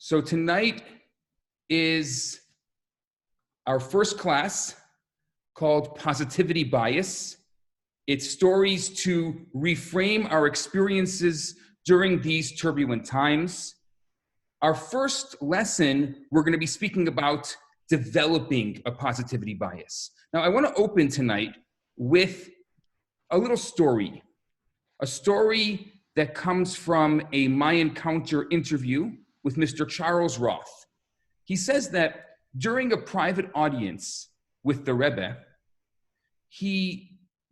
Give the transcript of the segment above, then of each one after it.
So tonight is our first class called Positivity Bias. It's stories to reframe our experiences during these turbulent times. Our first lesson, we're going to be speaking about developing a positivity bias. Now, I want to open tonight with a little story, a story that comes from a My Encounter interview with Mr. Charles Roth. He says that during a private audience with the Rebbe,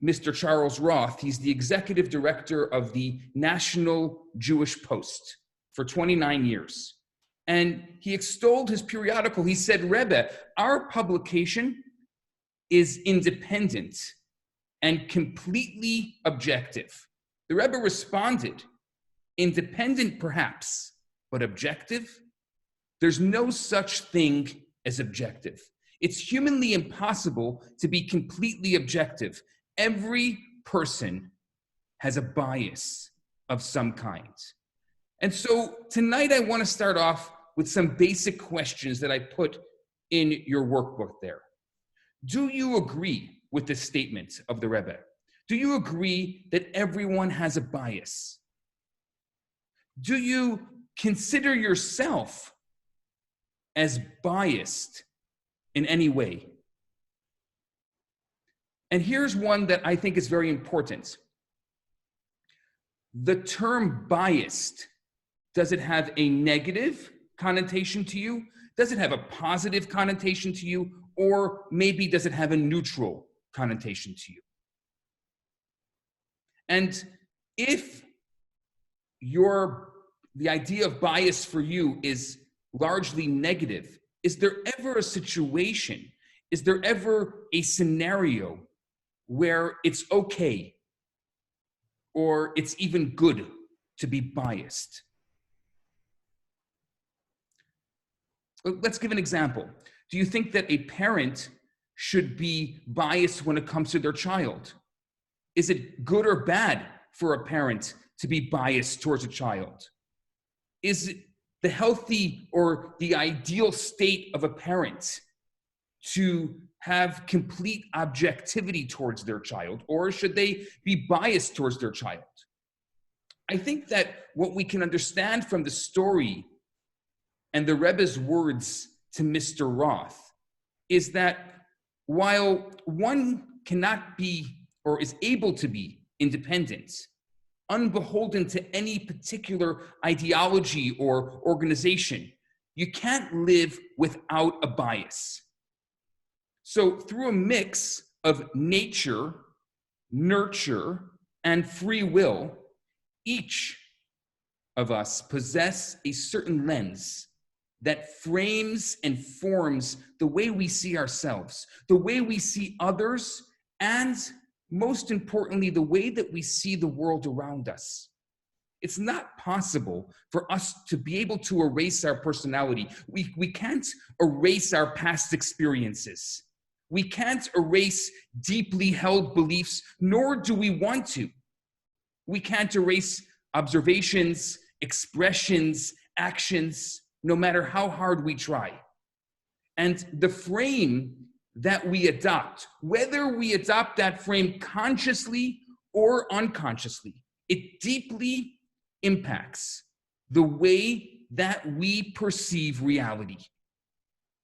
Mr. Charles Roth, he's the executive director of the National Jewish Post for 29 years. And he extolled his periodical. He said, Rebbe, our publication is independent and completely objective. The Rebbe responded, independent perhaps, but objective? There's no such thing as objective. It's humanly impossible to be completely objective. Every person has a bias of some kind. And so tonight I want to start off with some basic questions that I put in your workbook there. Do you agree with this statement of the Rebbe? Do you agree that everyone has a bias? Do you consider yourself as biased in any way? And here's one that I think is very important. The term biased, does it have a negative connotation to you? Does it have a positive connotation to you? Or maybe does it have a neutral connotation to you? And if the idea of bias for you is largely negative, is there ever a situation, is there ever a scenario where it's okay or it's even good to be biased? Let's give an example. Do you think that a parent should be biased when it comes to their child? Is it good or bad for a parent to be biased towards a child? Is it the healthy or the ideal state of a parent to have complete objectivity towards their child, or should they be biased towards their child? I think that what we can understand from the story and the Rebbe's words to Mr. Roth is that while one cannot be or is able to be independent, unbeholden to any particular ideology or organization, you can't live without a bias. So through a mix of nature, nurture, and free will, each of us possess a certain lens that frames and forms the way we see ourselves, the way we see others, and most importantly, the way that we see the world around us. It's not possible for us to be able to erase our personality. We can't erase our past experiences. We can't erase deeply held beliefs, nor do we want to. We can't erase observations, expressions, actions, no matter how hard we try. And the frame that we adopt, whether we adopt that frame consciously or unconsciously, it deeply impacts the way that we perceive reality.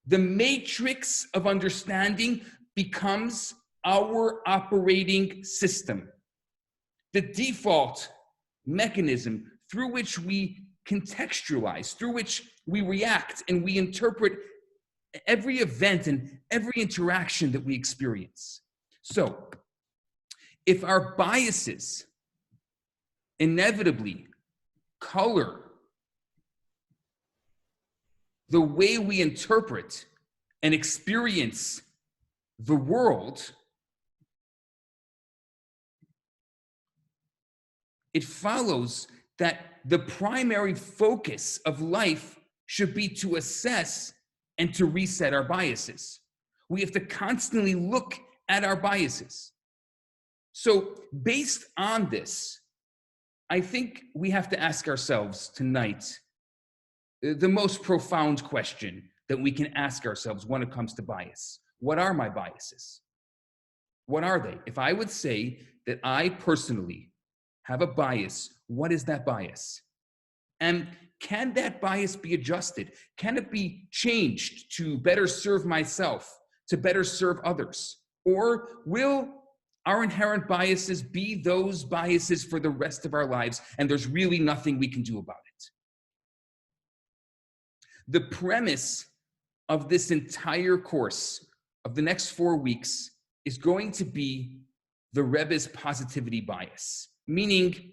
The matrix of understanding becomes our operating system, the default mechanism through which we contextualize, through which we react and we interpret every event and every interaction that we experience. So, if our biases inevitably color the way we interpret and experience the world, it follows that the primary focus of life should be to assess and to reset our biases. We have to constantly look at our biases. So based on this, I think we have to ask ourselves tonight the most profound question that we can ask ourselves when it comes to bias. What are my biases? What are they? If I would say that I personally have a bias, what is that bias? And can that bias be adjusted? Can it be changed to better serve myself, to better serve others? Or will our inherent biases be those biases for the rest of our lives, and there's really nothing we can do about it? The premise of this entire course of the next 4 weeks is going to be the Rebbe's positivity bias, meaning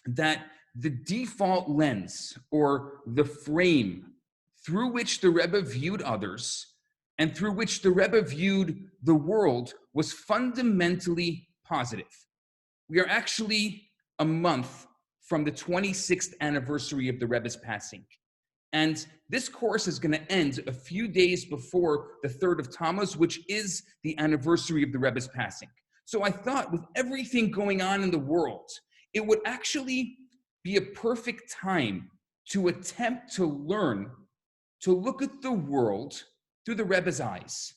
that the default lens or the frame through which the Rebbe viewed others and through which the Rebbe viewed the world was fundamentally positive. We are actually a month from the 26th anniversary of the Rebbe's passing. And this course is going to end a few days before the 3rd of Tammuz, which is the anniversary of the Rebbe's passing. So I thought with everything going on in the world, it would actually be a perfect time to attempt to learn to look at the world through the Rebbe's eyes.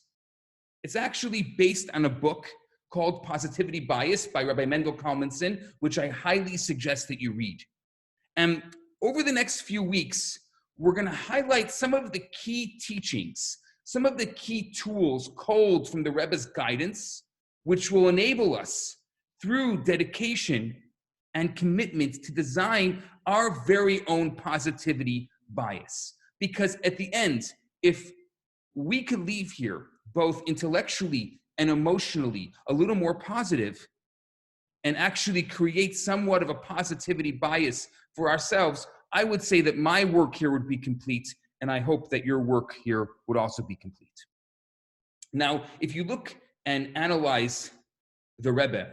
It's actually based on a book called Positivity Bias by Rabbi Mendel Kalmanson, which I highly suggest that you read. And over the next few weeks, we're going to highlight some of the key teachings, some of the key tools culled from the Rebbe's guidance, which will enable us through dedication and commitment to design our very own positivity bias. Because at the end, if we could leave here both intellectually and emotionally a little more positive and actually create somewhat of a positivity bias for ourselves, I would say that my work here would be complete, and I hope that your work here would also be complete. Now, if you look and analyze the Rebbe,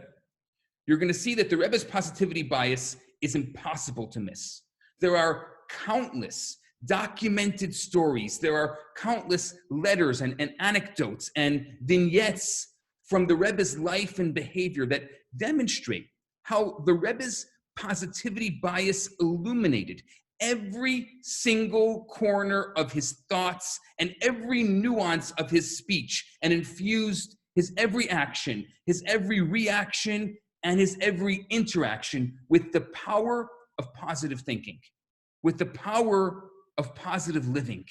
you're going to see that the Rebbe's positivity bias is impossible to miss. There are countless documented stories. There are countless letters and anecdotes and vignettes from the Rebbe's life and behavior that demonstrate how the Rebbe's positivity bias illuminated every single corner of his thoughts and every nuance of his speech and infused his every action, his every reaction, and his every interaction with the power of positive thinking, with the power of positive living.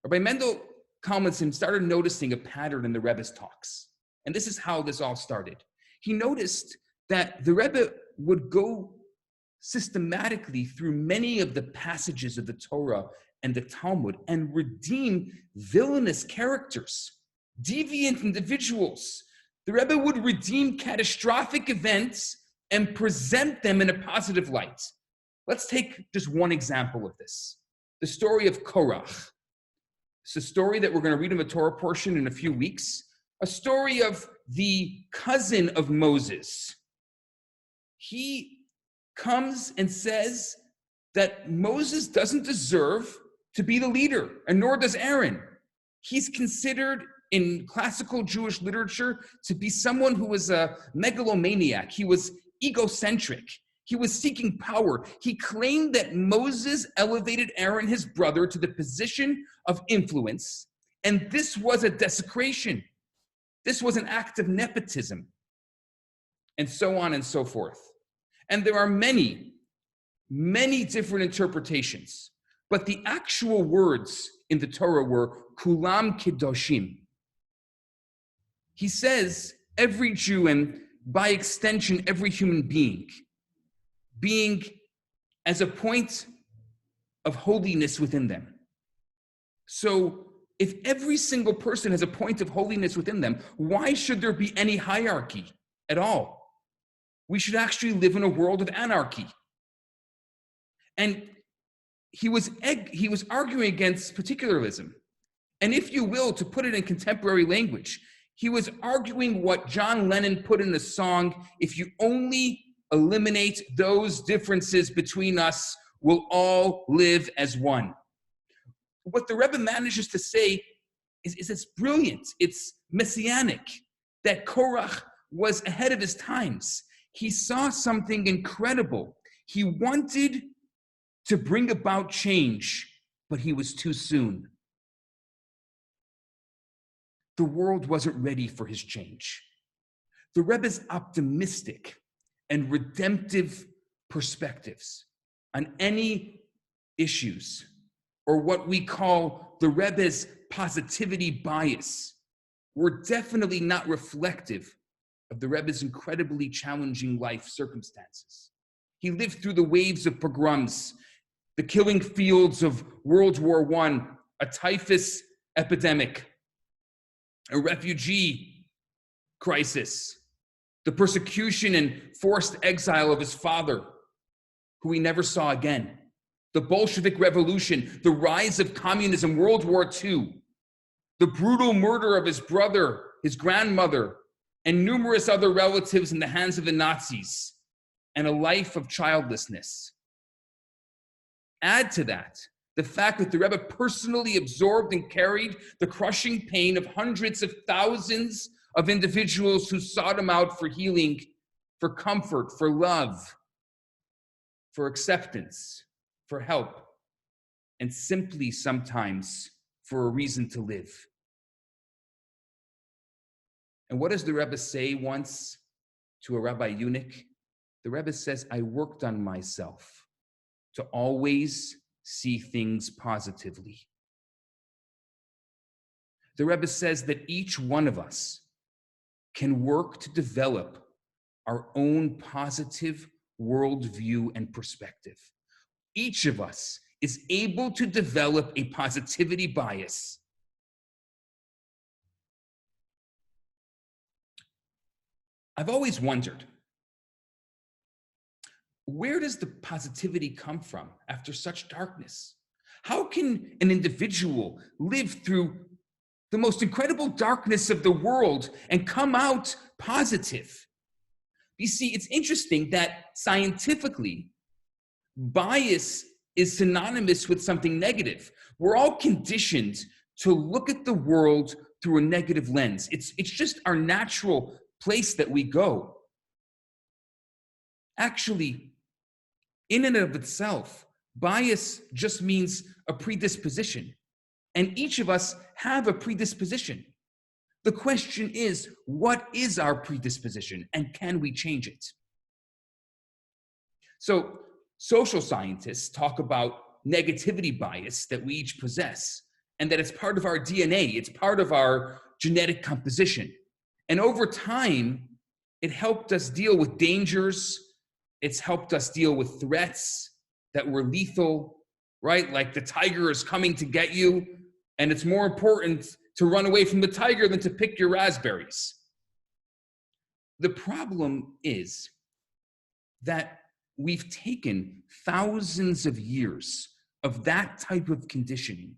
Rabbi Mendel Kalmanson started noticing a pattern in the Rebbe's talks. And this is how this all started. He noticed that the Rebbe would go systematically through many of the passages of the Torah and the Talmud and redeem villainous characters, deviant individuals. The Rebbe would redeem catastrophic events and present them in a positive light. Let's take just one example of this. The story of Korach. It's a story that we're going to read in the Torah portion in a few weeks. A story of the cousin of Moses. He comes and says that Moses doesn't deserve to be the leader, and nor does Aaron. He's considered in classical Jewish literature to be someone who was a megalomaniac. He was egocentric. He was seeking power. He claimed that Moses elevated Aaron, his brother, to the position of influence, and this was a desecration. This was an act of nepotism, and so on and so forth. And there are many, many different interpretations, but the actual words in the Torah were kulam kedoshim. He says every Jew, and by extension every human being as a point of holiness within them. So if every single person has a point of holiness within them, why should there be any hierarchy at all? We should actually live in a world of anarchy. And he was arguing against particularism. And if you will, to put it in contemporary language, he was arguing what John Lennon put in the song, "If you only eliminate those differences between us, we'll all live as one." What the Rebbe manages to say is it's brilliant, it's messianic, that Korach was ahead of his times. He saw something incredible. He wanted to bring about change, but he was too soon. The world wasn't ready for his change. The Rebbe's optimistic and redemptive perspectives on any issues, or what we call the Rebbe's positivity bias, were definitely not reflective of the Rebbe's incredibly challenging life circumstances. He lived through the waves of pogroms, the killing fields of World War I, a typhus epidemic, a refugee crisis, the persecution and forced exile of his father, who he never saw again, the Bolshevik Revolution, the rise of communism, World War II, the brutal murder of his brother, his grandmother, and numerous other relatives in the hands of the Nazis, and a life of childlessness. Add to that the fact that the Rebbe personally absorbed and carried the crushing pain of hundreds of thousands of individuals who sought him out for healing, for comfort, for love, for acceptance, for help, and simply sometimes for a reason to live. And what does the Rebbe say once to a rabbi eunuch? The Rebbe says, I worked on myself to always see things positively. The Rebbe says that each one of us can work to develop our own positive worldview and perspective. Each of us is able to develop a positivity bias. I've always wondered, where does the positivity come from after such darkness? How can an individual live through the most incredible darkness of the world and come out positive? You see, it's interesting that scientifically, bias is synonymous with something negative. We're all conditioned to look at the world through a negative lens. It's just our natural place that we go. Actually, in and of itself, bias just means a predisposition. And each of us have a predisposition. The question is, what is our predisposition and can we change it? So, social scientists talk about negativity bias that we each possess and that it's part of our DNA, it's part of our genetic composition. And over time, it helped us deal with dangers. It's helped us deal with threats that were lethal, right? Like the tiger is coming to get you, and it's more important to run away from the tiger than to pick your raspberries. The problem is that we've taken thousands of years of that type of conditioning,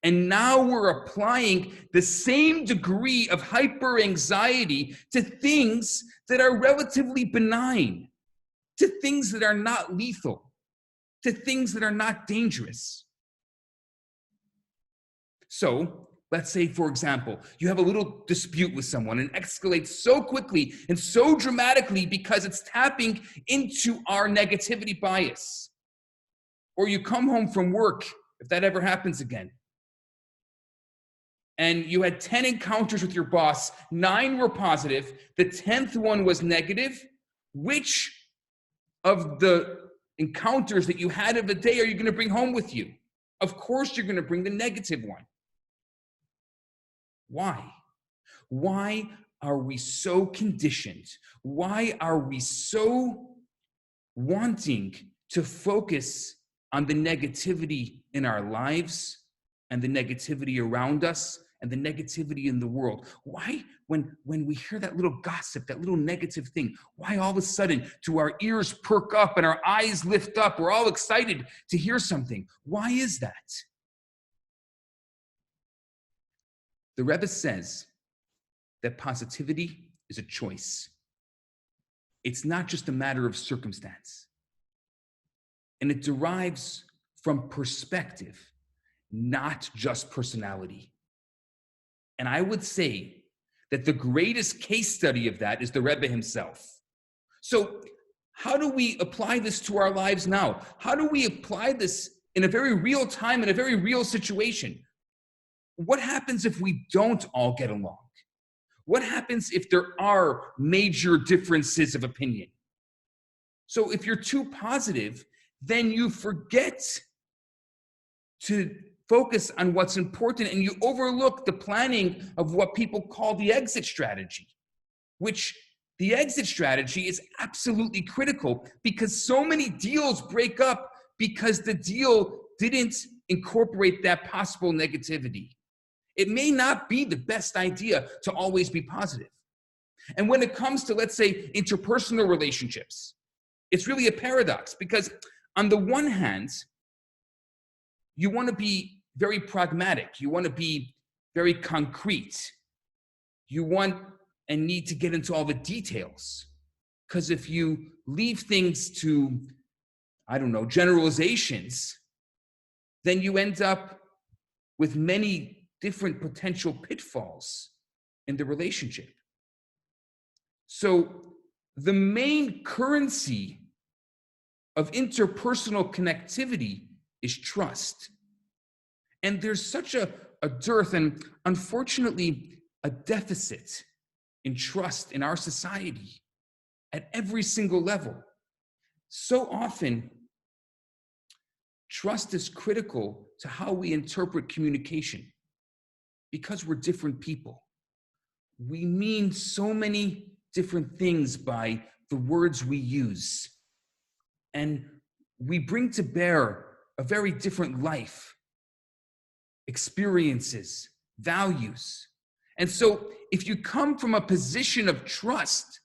and now we're applying the same degree of hyper-anxiety to things that are relatively benign, to things that are not lethal, to things that are not dangerous. So, let's say, for example, you have a little dispute with someone and it escalates so quickly and so dramatically because it's tapping into our negativity bias. Or you come home from work, if that ever happens again, and you had 10 encounters with your boss, 9 were positive, the 10th one was negative. Which of the encounters that you had of the day are you going to bring home with you? Of course you're going to bring the negative one. Why? Why are we so conditioned? Why are we so wanting to focus on the negativity in our lives and the negativity around us and the negativity in the world? Why, when we hear that little gossip, that little negative thing, why all of a sudden do our ears perk up and our eyes lift up? We're all excited to hear something. Why is that? The Rebbe says that positivity is a choice. It's not just a matter of circumstance. And it derives from perspective, not just personality. And I would say that the greatest case study of that is the Rebbe himself. So how do we apply this to our lives now? How do we apply this in a very real time, in a very real situation? What happens if we don't all get along? What happens if there are major differences of opinion? So if you're too positive, then you forget to focus on what's important and you overlook the planning of what people call the exit strategy, which the exit strategy is absolutely critical because so many deals break up because the deal didn't incorporate that possible negativity. It may not be the best idea to always be positive. And when it comes to, let's say, interpersonal relationships, it's really a paradox because on the one hand, you want to be very pragmatic. You want to be very concrete. You want and need to get into all the details. Because if you leave things to, I don't know, generalizations, then you end up with many different potential pitfalls in the relationship. So the main currency of interpersonal connectivity is trust. And there's such a dearth and unfortunately a deficit in trust in our society at every single level. So often, trust is critical to how we interpret communication because we're different people. We mean so many different things by the words we use. And we bring to bear a very different life, experiences, values. And so if you come from a position of trust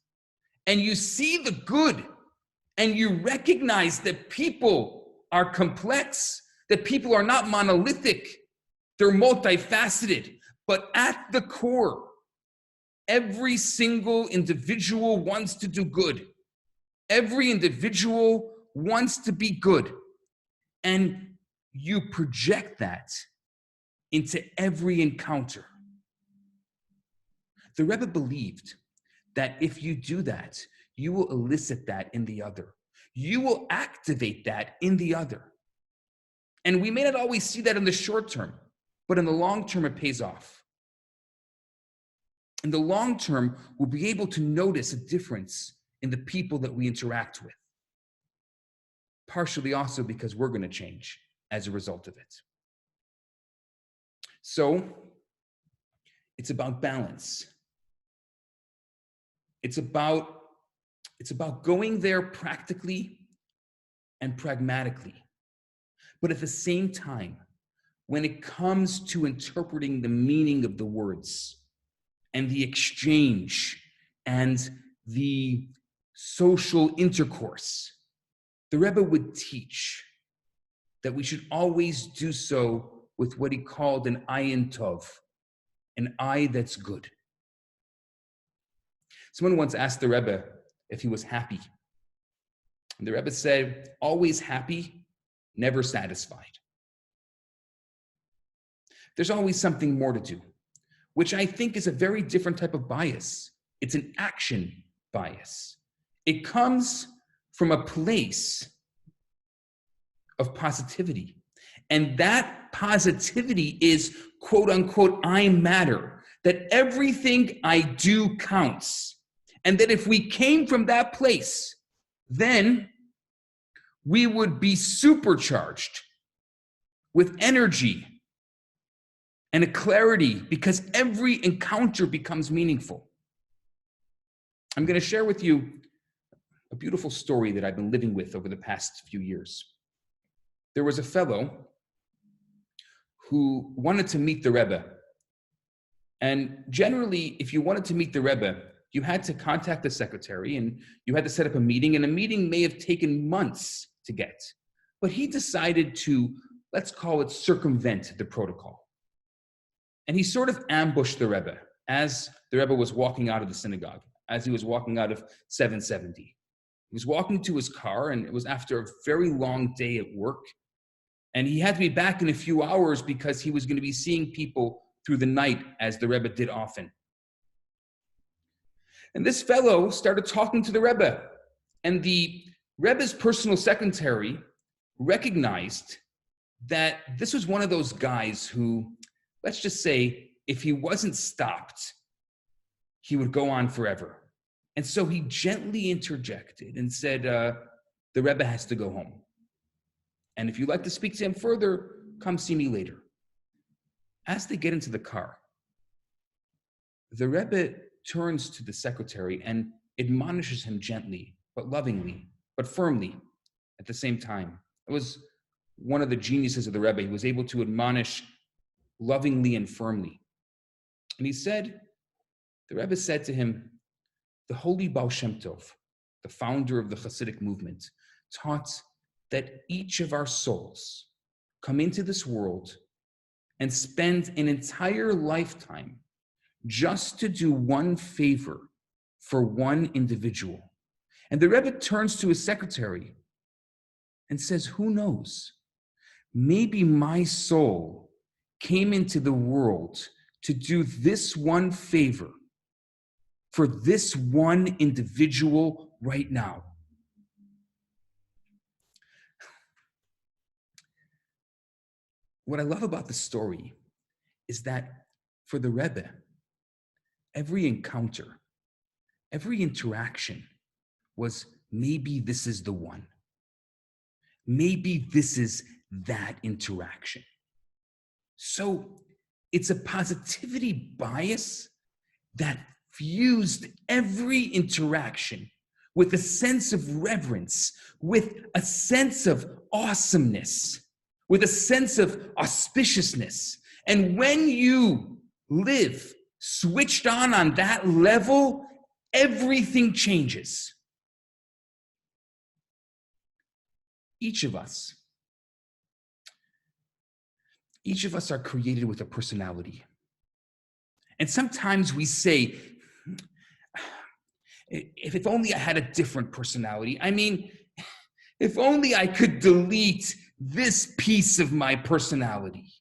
and you see the good and you recognize that people are complex, that people are not monolithic, they're multifaceted, but at the core, every single individual wants to do good. Every individual wants to be good. And you project that into every encounter. The Rebbe believed that if you do that, you will elicit that in the other. You will activate that in the other. And we may not always see that in the short term, but in the long term, it pays off. In the long term, we'll be able to notice a difference in the people that we interact with. Partially also because we're going to change as a result of it. So it's about balance. It's about going there practically and pragmatically. But at the same time, when it comes to interpreting the meaning of the words and the exchange and the social intercourse, the Rebbe would teach that we should always do so with what he called an ayin tov, an eye that's good. Someone once asked the Rebbe if he was happy. And the Rebbe said, always happy, never satisfied. There's always something more to do, which I think is a very different type of bias. It's an action bias. It comes from a place of positivity. And that positivity is, quote unquote, I matter, that everything I do counts. And that if we came from that place, then we would be supercharged with energy and a clarity because every encounter becomes meaningful. I'm going to share with you a beautiful story that I've been living with over the past few years. There was a fellow who wanted to meet the Rebbe. And generally, if you wanted to meet the Rebbe, you had to contact the secretary and you had to set up a meeting, and a meeting may have taken months to get. But he decided to, let's call it, circumvent the protocol. And he sort of ambushed the Rebbe as the Rebbe was walking out of the synagogue, as he was walking out of 770. He was walking to his car, and it was after a very long day at work. And he had to be back in a few hours because he was going to be seeing people through the night, as the Rebbe did often. And this fellow started talking to the Rebbe. And the Rebbe's personal secretary recognized that this was one of those guys who, let's just say, if he wasn't stopped, he would go on forever. And so he gently interjected and said, the Rebbe has to go home. And if you'd like to speak to him further, come see me later. As they get into the car, the Rebbe turns to the secretary and admonishes him gently, but lovingly, but firmly at the same time. It was one of the geniuses of the Rebbe. He was able to admonish lovingly and firmly. And the Rebbe said to him, the holy Baal Shem Tov, the founder of the Hasidic movement, taught that each of our souls come into this world and spend an entire lifetime just to do one favor for one individual. And the Rebbe turns to his secretary and says, who knows? Maybe my soul came into the world to do this one favor for this one individual right now. What I love about the story is that for the Rebbe, every encounter, every interaction was maybe this is the one. Maybe this is that interaction. So it's a positivity bias that fused every interaction with a sense of reverence, with a sense of awesomeness, with a sense of auspiciousness. And when you live switched on that level, everything changes. Each of us are created with a personality. And sometimes we say, if only I had a different personality. I mean, if only I could delete this piece of my personality.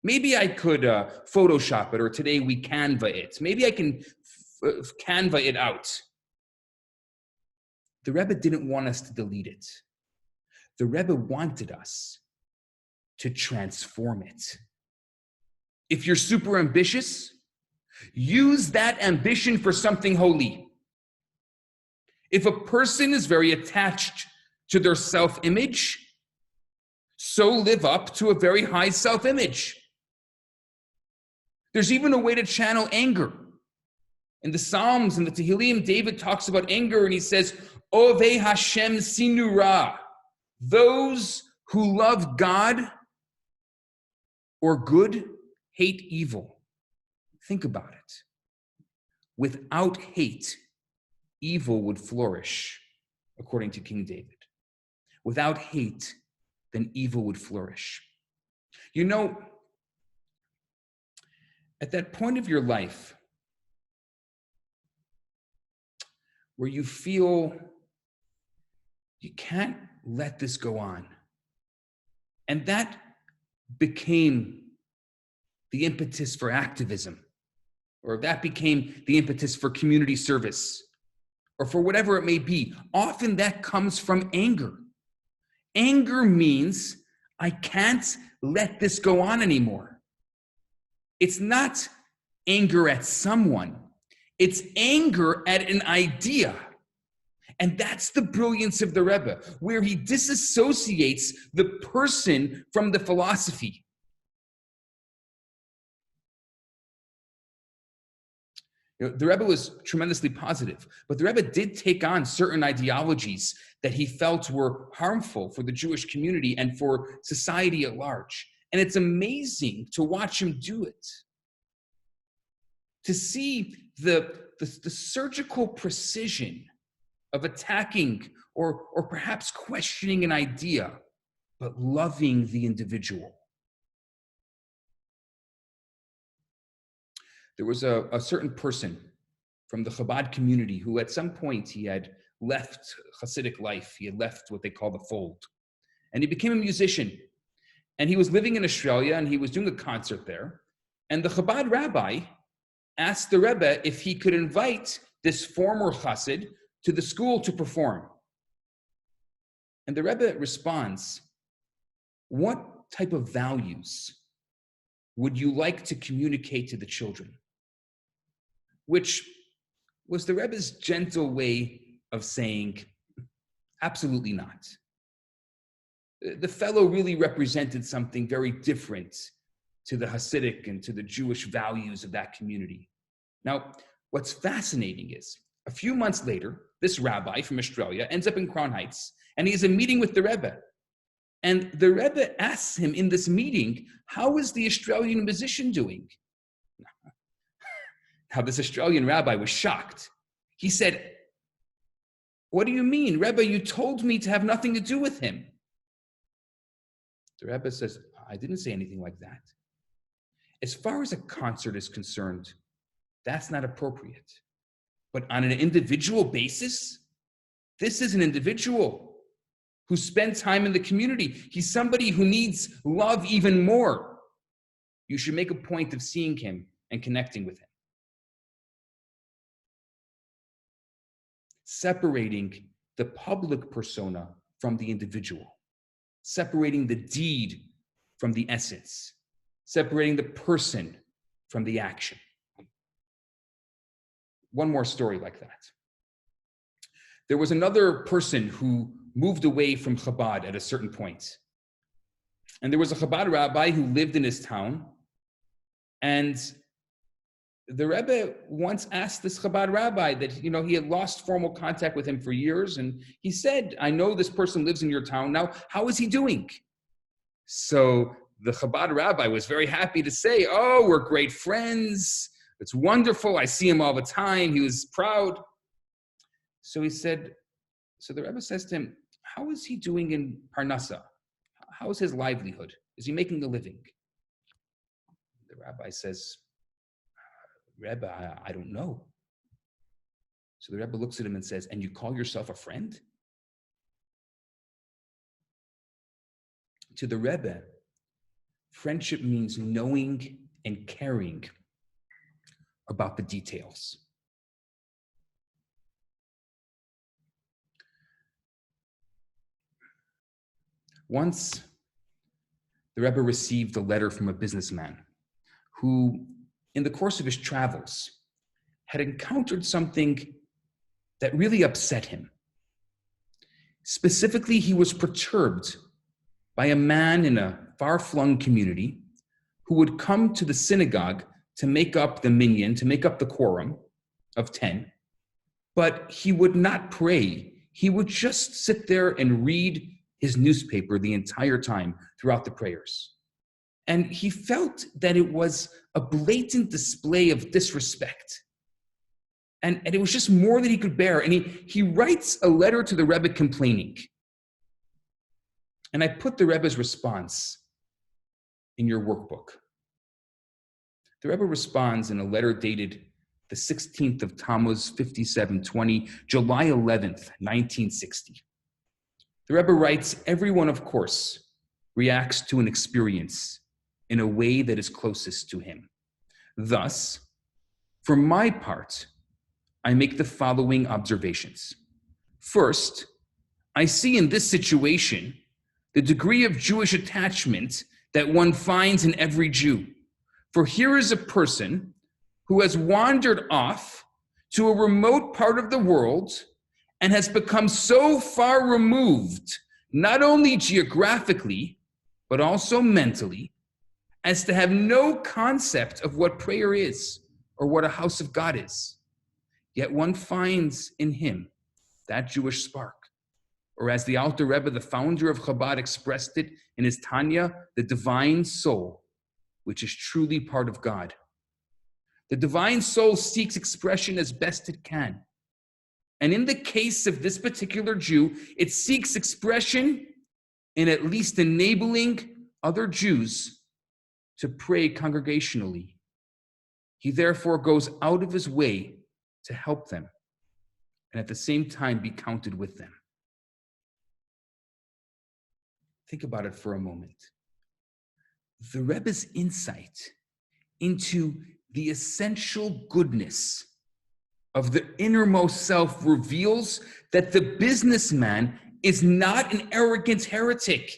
Maybe I could Photoshop it, or today we Canva it. Maybe I can Canva it out. The Rebbe didn't want us to delete it. The Rebbe wanted us to transform it. If you're super ambitious, use that ambition for something holy. If a person is very attached to their self-image, so live up to a very high self-image. There's even a way to channel anger. In the Psalms and the Tehillim, David talks about anger and he says, Ovei Hashem sinu ra. Those who love God or good hate evil. Think about it. Without hate, evil would flourish, according to King David. Without hate, then evil would flourish. You know, at that point of your life where you feel you can't let this go on, and that became the impetus for activism, or that became the impetus for community service, or for whatever it may be. Often that comes from anger. Anger means I can't let this go on anymore. It's not anger at someone. It's anger at an idea. And that's the brilliance of the Rebbe, where he disassociates the person from the philosophy. You know, the Rebbe was tremendously positive, but the Rebbe did take on certain ideologies that he felt were harmful for the Jewish community and for society at large. And it's amazing to watch him do it. To see the surgical precision of attacking or perhaps questioning an idea, but loving the individual. There was a certain person from the Chabad community who at some point he had left Hasidic life. He had left what they call the fold. And he became a musician. And he was living in Australia and he was doing a concert there. And the Chabad rabbi asked the Rebbe if he could invite this former Hasid to the school to perform. And the Rebbe responds, what type of values would you like to communicate to the children? Which was the Rebbe's gentle way of saying, absolutely not. The fellow really represented something very different to the Hasidic and to the Jewish values of that community. Now, what's fascinating is, a few months later, this rabbi from Australia ends up in Crown Heights, and he has a meeting with the Rebbe. And the Rebbe asks him in this meeting, how is the Australian musician doing? Now, this Australian rabbi was shocked. He said, what do you mean? Rebbe, you told me to have nothing to do with him. The Rebbe says, I didn't say anything like that. As far as a concert is concerned, that's not appropriate. But on an individual basis, this is an individual who spent time in the community. He's somebody who needs love even more. You should make a point of seeing him and connecting with him. Separating the public persona from the individual. Separating the deed from the essence. Separating the person from the action. One more story like that. There was another person who moved away from Chabad at a certain point. And there was a Chabad rabbi who lived in his town. And the Rebbe once asked this Chabad rabbi that, he had lost formal contact with him for years. And he said, I know this person lives in your town. Now, how is he doing? So the Chabad rabbi was very happy to say, oh, we're great friends. It's wonderful. I see him all the time. He was proud. So the Rebbe says to him, how is he doing in Parnassa? How is his livelihood? Is he making a living? The rabbi says, Rebbe, I don't know. So the Rebbe looks at him and says, and you call yourself a friend? To the Rebbe, friendship means knowing and caring about the details. Once, the Rebbe received a letter from a businessman who, in the course of his travels, had encountered something that really upset him. Specifically, he was perturbed by a man in a far-flung community who would come to the synagogue to make up the minyan, to make up the quorum of 10, but he would not pray. He would just sit there and read his newspaper the entire time throughout the prayers. And he felt that it was a blatant display of disrespect. And it was just more than he could bear. And he writes a letter to the Rebbe complaining. And I put the Rebbe's response in your workbook. The Rebbe responds in a letter dated the 16th of Tammuz, 5720, July 11th, 1960. The Rebbe writes, everyone, of course, reacts to an experience in a way that is closest to him. Thus, for my part, I make the following observations. First, I see in this situation the degree of Jewish attachment that one finds in every Jew. For here is a person who has wandered off to a remote part of the world and has become so far removed, not only geographically, but also mentally, as to have no concept of what prayer is or what a house of God is. Yet one finds in him that Jewish spark. Or as the Alter Rebbe, the founder of Chabad, expressed it in his Tanya, the divine soul, which is truly part of God. The divine soul seeks expression as best it can. And in the case of this particular Jew, it seeks expression in at least enabling other Jews to pray congregationally. He therefore goes out of his way to help them and at the same time be counted with them. Think about it for a moment. The Rebbe's insight into the essential goodness of the innermost self reveals that the businessman is not an arrogant heretic.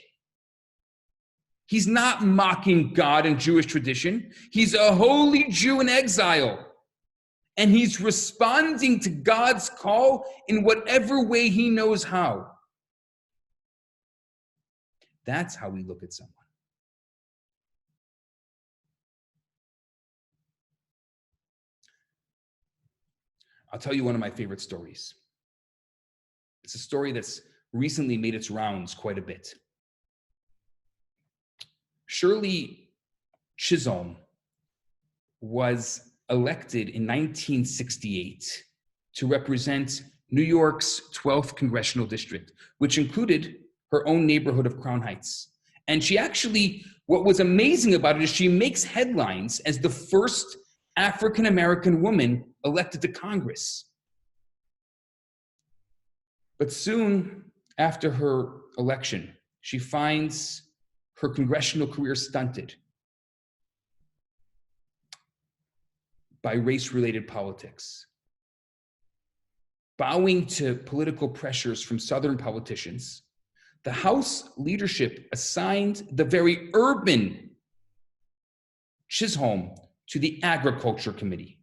He's not mocking God and Jewish tradition. He's a holy Jew in exile. And he's responding to God's call in whatever way he knows how. That's how we look at someone. I'll tell you one of my favorite stories. It's a story that's recently made its rounds quite a bit. Shirley Chisholm was elected in 1968 to represent New York's 12th congressional district, which included her own neighborhood of Crown Heights. And she actually, what was amazing about it is she makes headlines as the first African-American woman elected to Congress. But soon after her election, she finds her congressional career stunted by race-related politics. Bowing to political pressures from Southern politicians, the House leadership assigned the very urban Chisholm to the Agriculture Committee,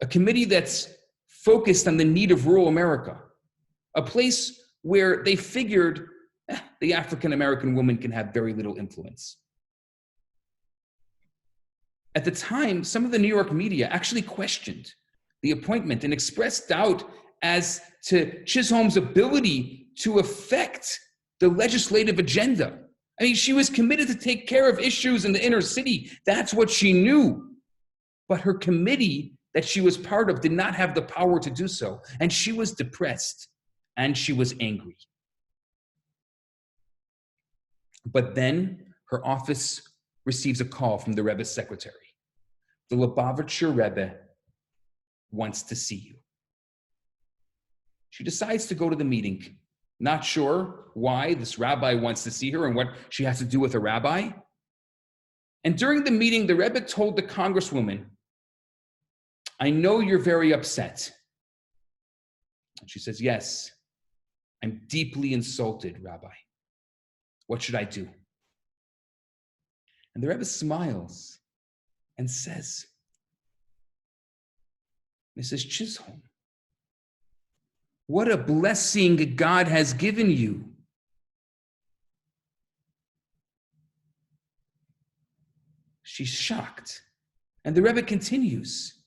a committee that's focused on the need of rural America, a place where they figured the African-American woman can have very little influence. At the time, some of the New York media actually questioned the appointment and expressed doubt as to Chisholm's ability to affect the legislative agenda. I mean, she was committed to take care of issues in the inner city. That's what she knew. But her committee that she was part of did not have the power to do so. And she was depressed and she was angry. But then her office receives a call from the Rebbe's secretary. The Lubavitcher Rebbe wants to see you. She decides to go to the meeting, not sure why this rabbi wants to see her and what she has to do with a rabbi. And during the meeting, the Rebbe told the congresswoman, "I know you're very upset." And she says, "Yes, I'm deeply insulted, Rabbi. What should I do?" And the Rebbe smiles and says, "Mrs. Chisholm, what a blessing God has given you. She's shocked. And the Rebbe continues,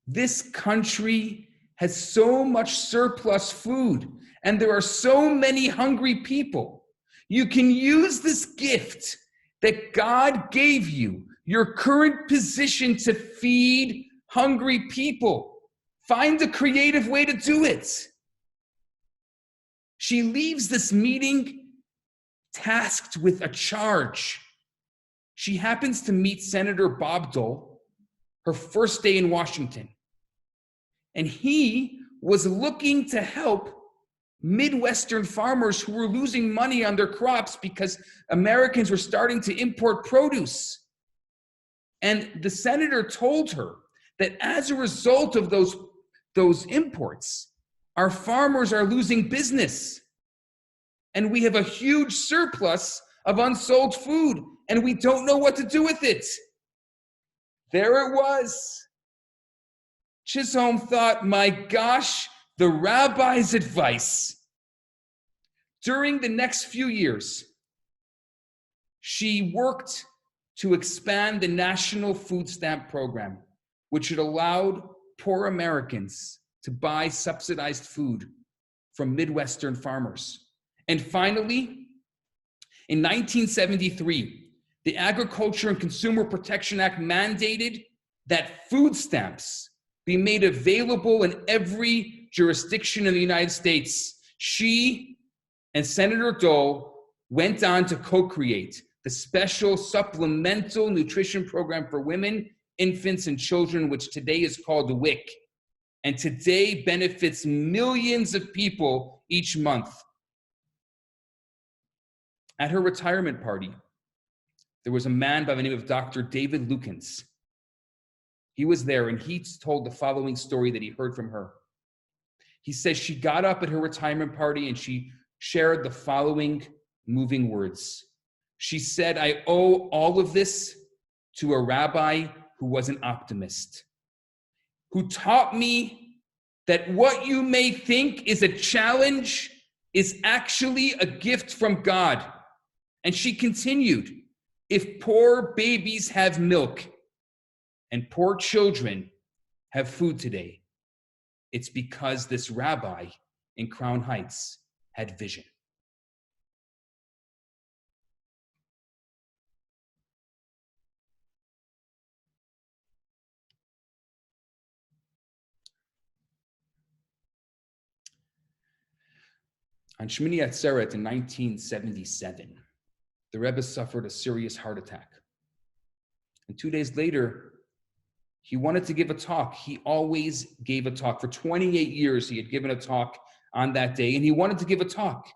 "This country has so much surplus food, and there are so many hungry people. You can use this gift that God gave you, your current position, to feed hungry people. Find a creative way to do it." She leaves this meeting tasked with a charge. She happens to meet Senator Bob Dole, her first day in Washington. And he was looking to help Midwestern farmers who were losing money on their crops because Americans were starting to import produce. And the senator told her that as a result of those imports, our farmers are losing business. And we have a huge surplus of unsold food, and we don't know what to do with it. There it was. Chisholm thought, my gosh, the rabbi's advice. During the next few years, she worked to expand the National Food Stamp Program, which had allowed poor Americans to buy subsidized food from Midwestern farmers. And finally, in 1973, the Agriculture and Consumer Protection Act mandated that food stamps be made available in every jurisdiction in the United States. She and Senator Dole went on to co-create the special supplemental nutrition program for women, infants, and children, which today is called the WIC, and today benefits millions of people each month. At her retirement party, there was a man by the name of Dr. David Lukens. He was there, and he told the following story that he heard from her. he says she got up at her retirement party and she shared the following moving words. She said, I owe all of this to a rabbi who was an optimist, who taught me that what you may think is a challenge is actually a gift from God. And she continued, if poor babies have milk and poor children have food today, it's because this rabbi in Crown Heights had vision. On Shmini Atzeret in 1977, the Rebbe suffered a serious heart attack. And 2 days later, he wanted to give a talk. He always gave a talk. For 28 years, he had given a talk on that day, and he wanted to give a talk.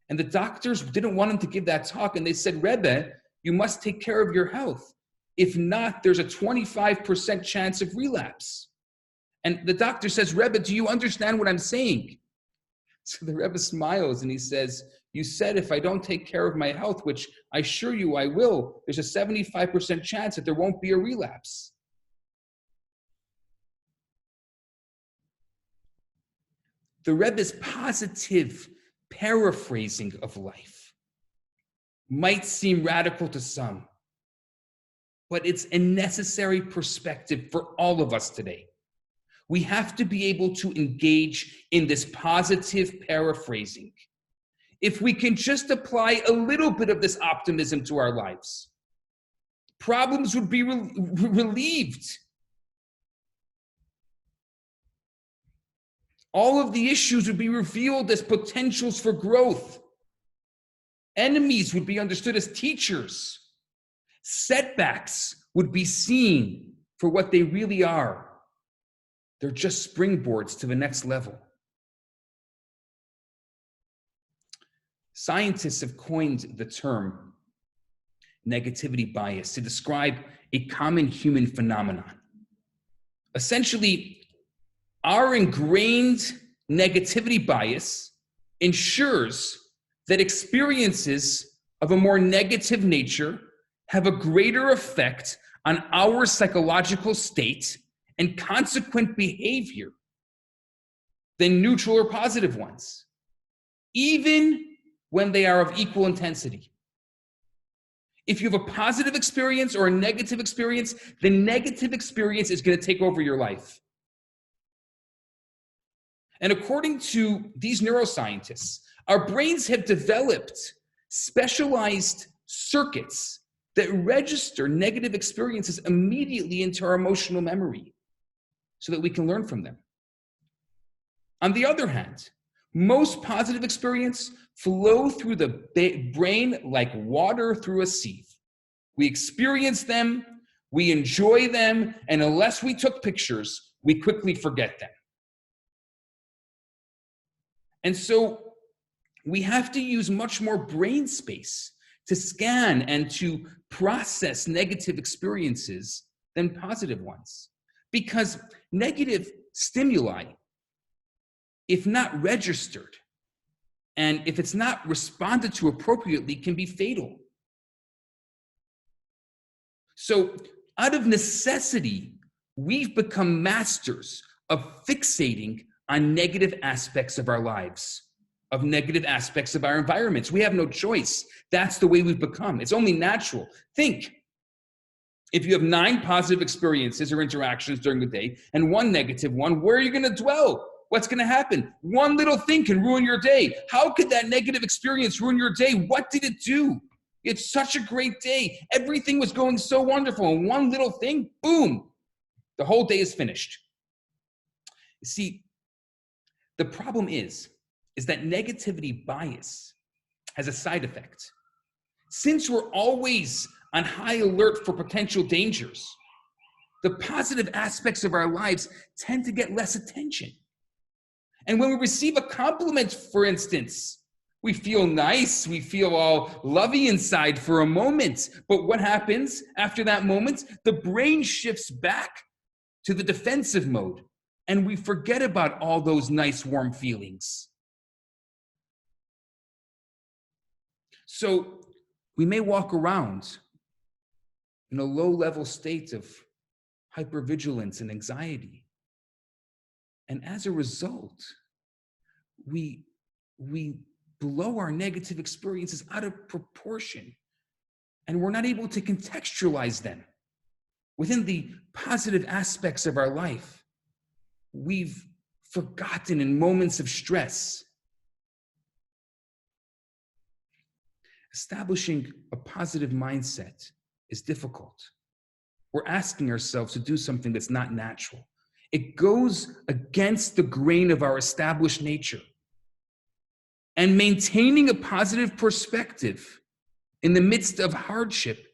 And the doctors didn't want him to give that talk, and they said, Rebbe, you must take care of your health. If not, there's a 25% chance of relapse. And the doctor says, Rebbe, do you understand what I'm saying? So the Rebbe smiles and he says, you said if I don't take care of my health, which I assure you I will, there's a 75% chance that there won't be a relapse. The Rebbe's positive paraphrasing of life might seem radical to some, but it's a necessary perspective for all of us today. We have to be able to engage in this positive paraphrasing. If we can just apply a little bit of this optimism to our lives, problems would be relieved. All of the issues would be revealed as potentials for growth. Enemies would be understood as teachers. Setbacks would be seen for what they really are. They're just springboards to the next level. Scientists have coined the term negativity bias to describe a common human phenomenon. Essentially, our ingrained negativity bias ensures that experiences of a more negative nature have a greater effect on our psychological state and consequent behavior than neutral or positive ones, even when they are of equal intensity. If you have a positive experience or a negative experience, the negative experience is going to take over your life. And according to these neuroscientists, our brains have developed specialized circuits that register negative experiences immediately into our emotional memory so that we can learn from them. On the other hand, most positive experiences flow through the brain like water through a sieve. We experience them, we enjoy them, and unless we took pictures, we quickly forget them. And so we have to use much more brain space to scan and to process negative experiences than positive ones. Because negative stimuli, if not registered, and if it's not responded to appropriately, can be fatal. So out of necessity, we've become masters of fixating on negative aspects of our lives, of negative aspects of our environments. We have no choice. That's the way we've become. It's only natural. Think, if you have 9 positive experiences or interactions during the day and 1 negative one, where are you going to dwell? What's going to happen? One little thing can ruin your day. How could that negative experience ruin your day? What did it do? It's such a great day. Everything was going so wonderful. And one little thing, boom, the whole day is finished. You see, the problem is that negativity bias has a side effect. Since we're always on high alert for potential dangers, the positive aspects of our lives tend to get less attention. And when we receive a compliment, for instance, we feel nice, we feel all lovey inside for a moment. But what happens after that moment? The brain shifts back to the defensive mode. and we forget about all those nice, warm feelings. So we may walk around in a low-level state of hypervigilance and anxiety. And as a result, we blow our negative experiences out of proportion, and we're not able to contextualize them within the positive aspects of our life. We've forgotten in moments of stress. Establishing a positive mindset is difficult. We're asking ourselves to do something that's not natural. It goes against the grain of our established nature. And maintaining a positive perspective in the midst of hardship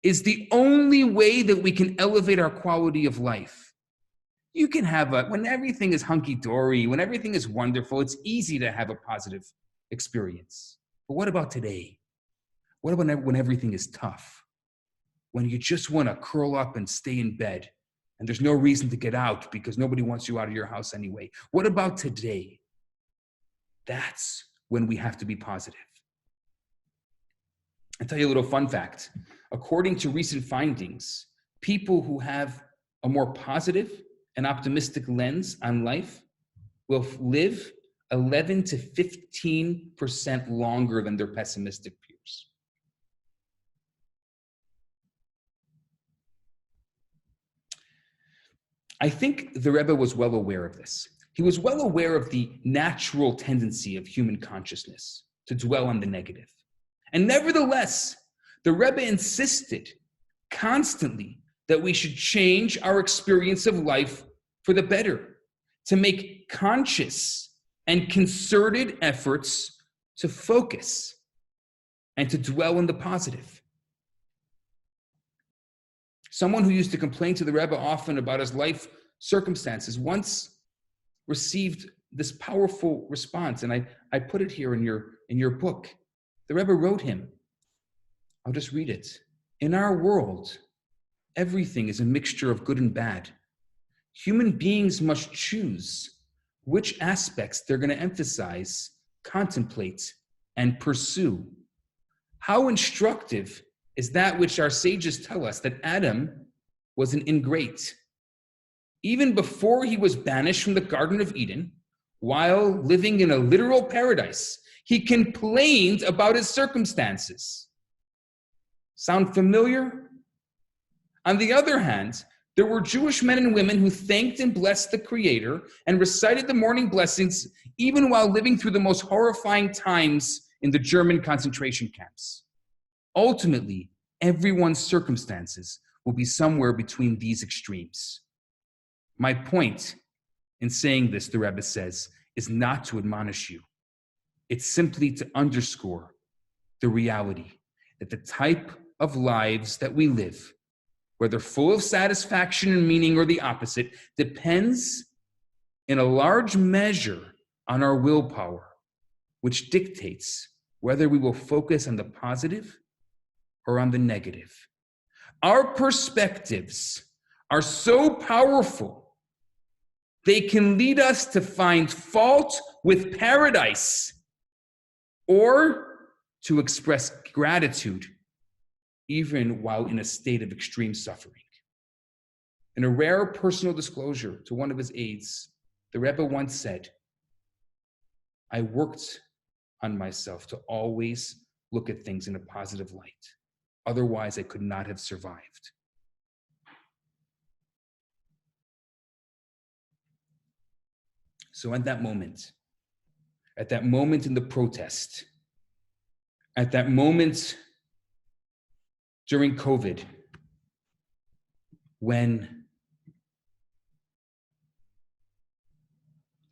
is the only way that we can elevate our quality of life. You can have when everything is hunky-dory, when everything is wonderful, it's easy to have a positive experience. But what about today? What about when everything is tough? When you just want to curl up and stay in bed and there's no reason to get out because nobody wants you out of your house anyway. What about today? That's when we have to be positive. I'll tell you a little fun fact. According to recent findings, people who have a more positive and optimistic lens on life will live 11 to 15% longer than their pessimistic peers. I think the Rebbe was well aware of this. He was well aware of the natural tendency of human consciousness to dwell on the negative. And nevertheless, the Rebbe insisted constantly that we should change our experience of life for the better, to make conscious and concerted efforts to focus and to dwell on the positive. Someone who used to complain to the Rebbe often about his life circumstances once received this powerful response, and I put it here in your book. The Rebbe wrote him, I'll just read it. In our world, everything is a mixture of good and bad. Human beings must choose which aspects they're going to emphasize, contemplate, and pursue. How instructive is that which our sages tell us that Adam was an ingrate. Even before he was banished from the Garden of Eden, while living in a literal paradise, he complained about his circumstances. Sound familiar? On the other hand, there were Jewish men and women who thanked and blessed the Creator and recited the morning blessings even while living through the most horrifying times in the German concentration camps. Ultimately, everyone's circumstances will be somewhere between these extremes. My point in saying this, the Rebbe says, is not to admonish you. It's simply to underscore the reality that the type of lives that we live, whether full of satisfaction and meaning or the opposite, depends in a large measure on our willpower, which dictates whether we will focus on the positive or on the negative. Our perspectives are so powerful, they can lead us to find fault with paradise or to express gratitude even while in a state of extreme suffering. In a rare personal disclosure to one of his aides, the Rebbe once said, I worked on myself to always look at things in a positive light. Otherwise, I could not have survived. So at that moment in the protest, at that moment during COVID, when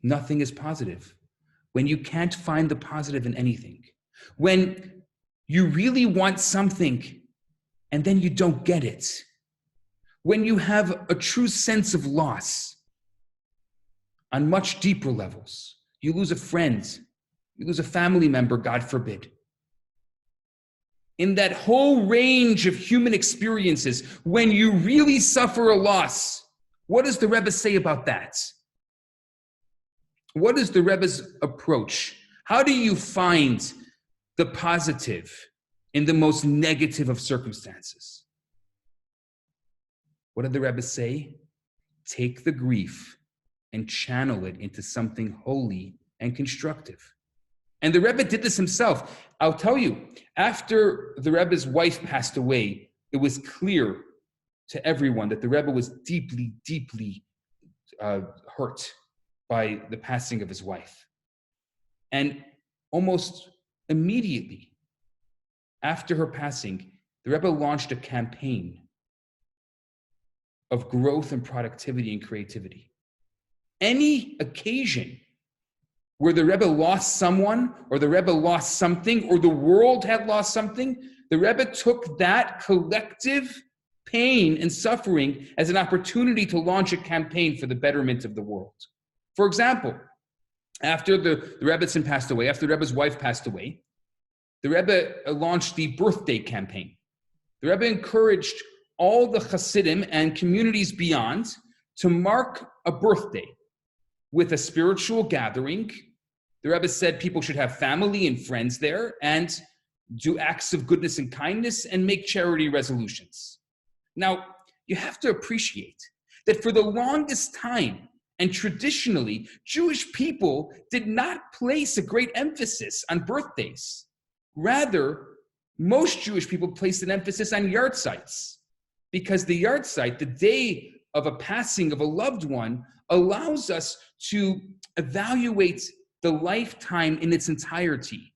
nothing is positive, when you can't find the positive in anything, when you really want something and then you don't get it, when you have a true sense of loss on much deeper levels, you lose a friend, you lose a family member, God forbid. In that whole range of human experiences, when you really suffer a loss, What does the Rebbe say about that? What is the Rebbe's approach? How do you find the positive in the most negative of circumstances? What did the Rebbe say? Take the grief and channel it into something holy and constructive. And the Rebbe did this himself. I'll tell you, after the Rebbe's wife passed away, it was clear to everyone that the Rebbe was deeply, deeply hurt by the passing of his wife. And almost immediately after her passing, the Rebbe launched a campaign of growth and productivity and creativity. Any occasion where the Rebbe lost someone, or the Rebbe lost something, or the world had lost something, the Rebbe took that collective pain and suffering as an opportunity to launch a campaign for the betterment of the world. For example, after the Rebbetzin passed away, after the Rebbe's wife passed away, the Rebbe launched the birthday campaign. The Rebbe encouraged all the Hasidim and communities beyond to mark a birthday with a spiritual gathering. The Rebbe said people should have family and friends there and do acts of goodness and kindness and make charity resolutions. Now, you have to appreciate that for the longest time and traditionally, Jewish people did not place a great emphasis on birthdays. Rather, most Jewish people placed an emphasis on yahrzeits, because the yahrzeit, the day of a passing of a loved one, allows us to evaluate the lifetime in its entirety.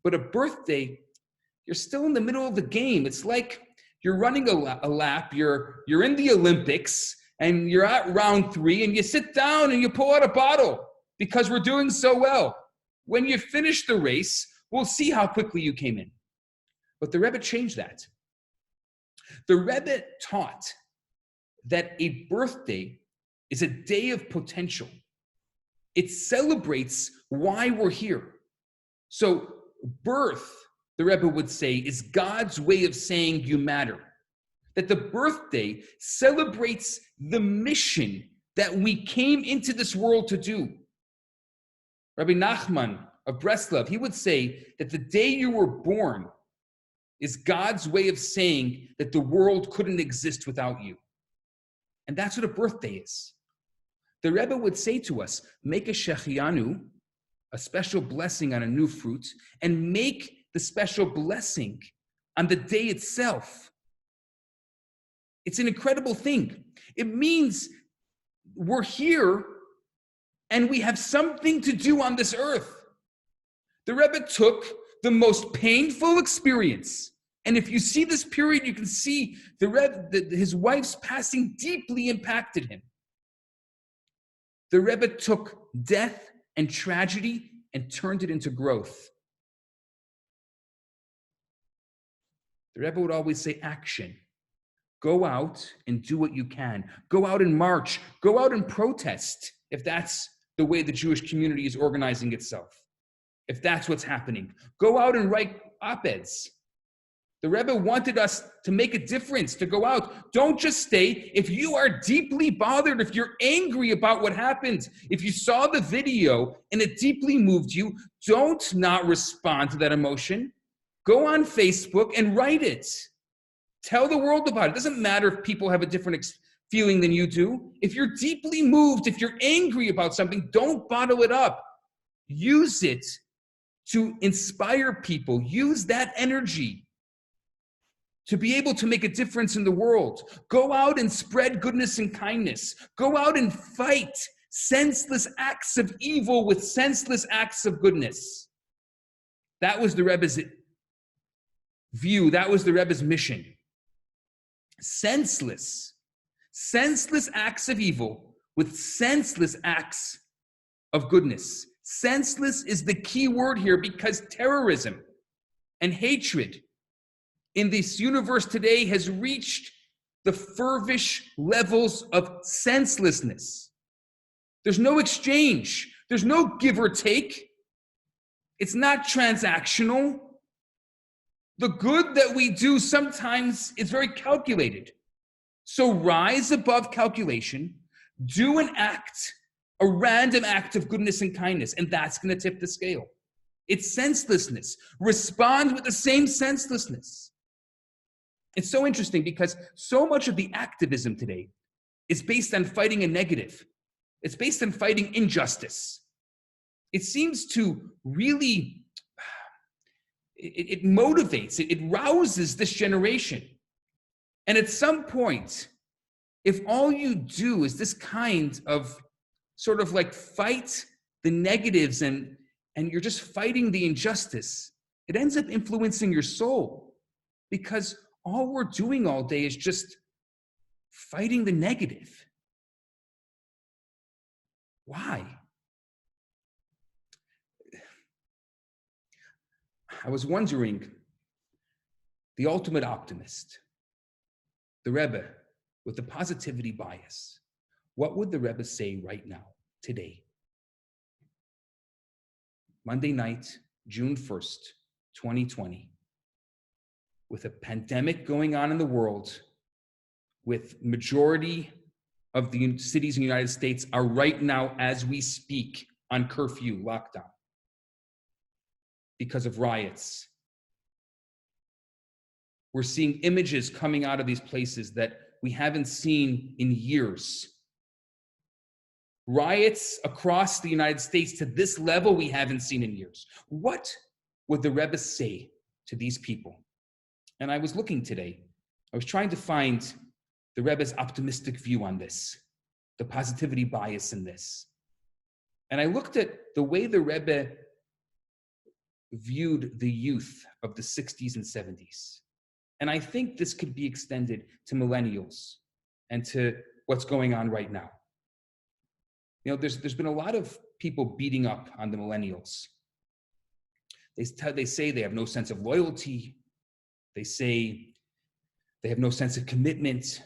But a birthday, you're still in the middle of the game. It's like you're running a lap, you're in the Olympics, and you're at round 3, and you sit down and you pull out a bottle because we're doing so well. When you finish the race, we'll see how quickly you came in. But the Rebbe changed that. The Rebbe taught that a birthday is a day of potential. It celebrates why we're here. So birth, the Rebbe would say, is God's way of saying you matter. That the birthday celebrates the mission that we came into this world to do. Rabbi Nachman of Breslov, he would say that the day you were born is God's way of saying that the world couldn't exist without you. And that's what a birthday is. The Rebbe would say to us, make a shechianu, a special blessing on a new fruit, and make the special blessing on the day itself. It's an incredible thing. It means we're here and we have something to do on this earth. The Rebbe took the most painful experience. And if you see this period, you can see his wife's passing deeply impacted him. The Rebbe took death and tragedy and turned it into growth. The Rebbe would always say action. Go out and do what you can. Go out and march. Go out and protest if that's the way the Jewish community is organizing itself. If that's what's happening. Go out and write op-eds. The Rebbe wanted us to make a difference, to go out. Don't just stay. If you are deeply bothered, if you're angry about what happened, if you saw the video and it deeply moved you, don't not respond to that emotion. Go on Facebook and write it. Tell the world about it. It doesn't matter if people have a different feeling than you do. If you're deeply moved, if you're angry about something, don't bottle it up. Use it to inspire people. Use that energy to be able to make a difference in the world. Go out and spread goodness and kindness. Go out and fight senseless acts of evil with senseless acts of goodness. That was the Rebbe's view. That was the Rebbe's mission. Senseless acts of evil with senseless acts of goodness. Senseless is the key word here, because terrorism and hatred in this universe today has reached the furvish levels of senselessness. There's no exchange. There's no give or take. It's not transactional. The good that we do sometimes is very calculated. So rise above calculation, do an act, a random act of goodness and kindness, and that's going to tip the scale. It's senselessness. Respond with the same senselessness. It's so interesting because so much of the activism today is based on fighting a negative. It's based on fighting injustice. It seems to really, it motivates, it rouses this generation. And at some point, if all you do is this kind of sort of like fight the negatives and you're just fighting the injustice, it ends up influencing your soul, because all we're doing all day is just fighting the negative. Why? I was wondering, the ultimate optimist, the Rebbe with the positivity bias, what would the Rebbe say right now, today? Monday night, June 1st, 2020, with a pandemic going on in the world, with majority of the cities in the United States are right now, as we speak, on curfew, lockdown, because of riots. We're seeing images coming out of these places that we haven't seen in years. Riots across the United States to this level we haven't seen in years. What would the Rebbe say to these people? And I was looking today. I was trying to find the Rebbe's optimistic view on this, the positivity bias in this. And I looked at the way the Rebbe viewed the youth of the 60s and 70s. And I think this could be extended to millennials and to what's going on right now. You know, there's been a lot of people beating up on the millennials. They say they have no sense of loyalty. They say they have no sense of commitment.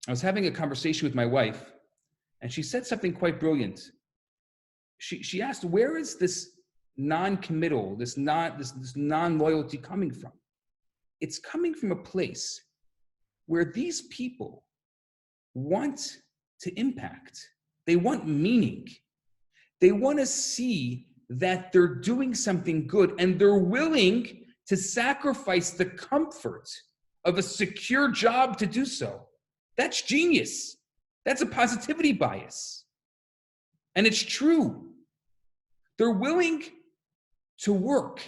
I was having a conversation with my wife, and she said something quite brilliant. She asked, where is this non-committal, this non-loyalty coming from? It's coming from a place where these people want to impact. They want meaning. They want to see that they're doing something good, and they're willing to sacrifice the comfort of a secure job to do so. That's genius. That's a positivity bias. And it's true. They're willing to work.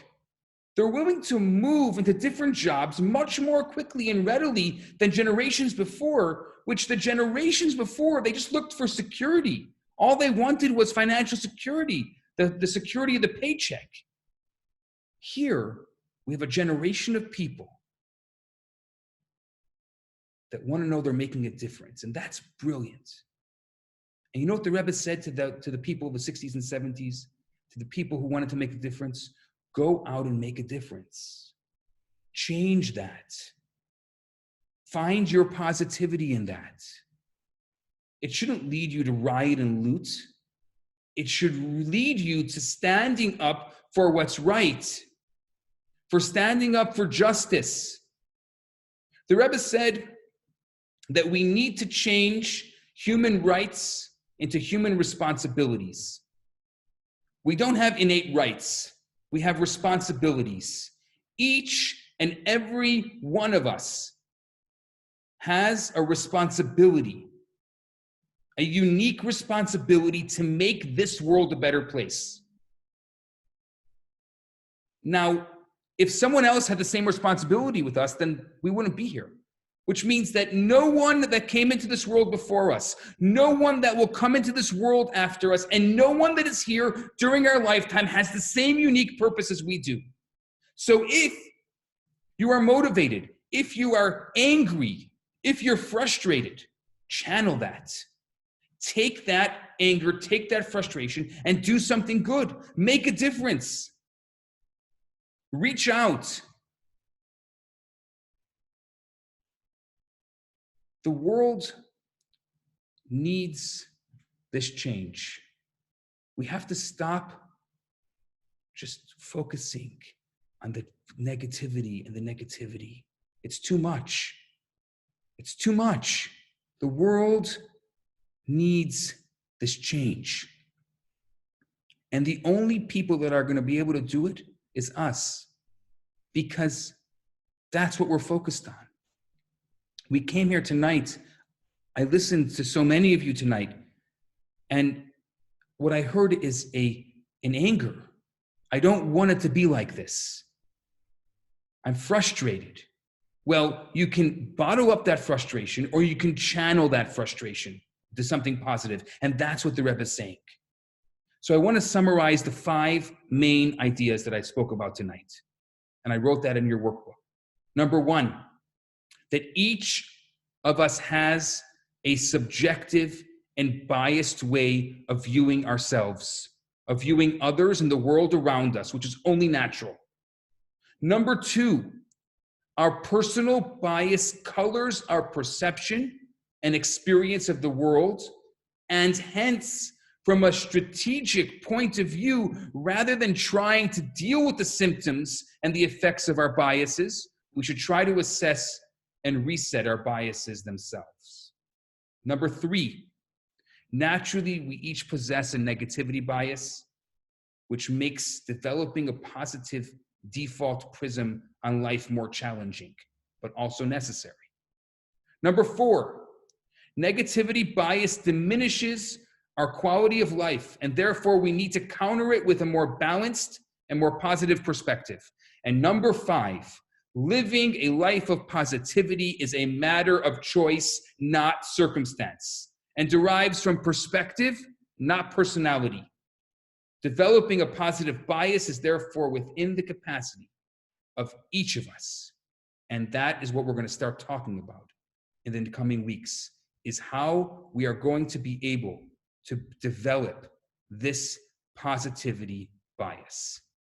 They're willing to move into different jobs much more quickly and readily than generations before, which the generations before, they just looked for security. All they wanted was financial security, the security of the paycheck. Here, we have a generation of people that want to know they're making a difference, and that's brilliant. And you know what the Rebbe said to the people of the 60s and 70s, to the people who wanted to make a difference? Go out and make a difference. Change that. Find your positivity in that. It shouldn't lead you to riot and loot. It should lead you to standing up for what's right, for standing up for justice. The Rebbe said that we need to change human rights into human responsibilities. We don't have innate rights. We have responsibilities. Each and every one of us has a responsibility, a unique responsibility to make this world a better place. Now, if someone else had the same responsibility with us, then we wouldn't be here. Which means that no one that came into this world before us, no one that will come into this world after us, and no one that is here during our lifetime has the same unique purpose as we do. So if you are motivated, if you are angry, if you're frustrated, channel that. Take that anger, take that frustration, and do something good. Make a difference. Reach out. The world needs this change. We have to stop just focusing on the negativity and the negativity. It's too much. It's too much. The world needs this change. And the only people that are going to be able to do it is us, because that's what we're focused on. We came here tonight. I listened to so many of you tonight, and what I heard is an anger. I don't want it to be like this. I'm frustrated. Well, you can bottle up that frustration, or you can channel that frustration to something positive. And that's what the Rebbe is saying. So I want to summarize the 5 main ideas that I spoke about tonight. And I wrote that in your workbook. Number 1, that each of us has a subjective and biased way of viewing ourselves, of viewing others and the world around us, which is only natural. Number 2, our personal bias colors our perception and experience of the world, and hence, from a strategic point of view, rather than trying to deal with the symptoms and the effects of our biases, we should try to assess and reset our biases themselves. Number 3, naturally, we each possess a negativity bias, which makes developing a positive default prism on life more challenging, but also necessary. Number 4, negativity bias diminishes our quality of life, and therefore we need to counter it with a more balanced and more positive perspective. And number 5, living a life of positivity is a matter of choice, not circumstance, and derives from perspective, not personality. Developing a positive bias is therefore within the capacity of each of us. And that is what we're going to start talking about in the coming weeks, is how we are going to be able to develop this positivity bias.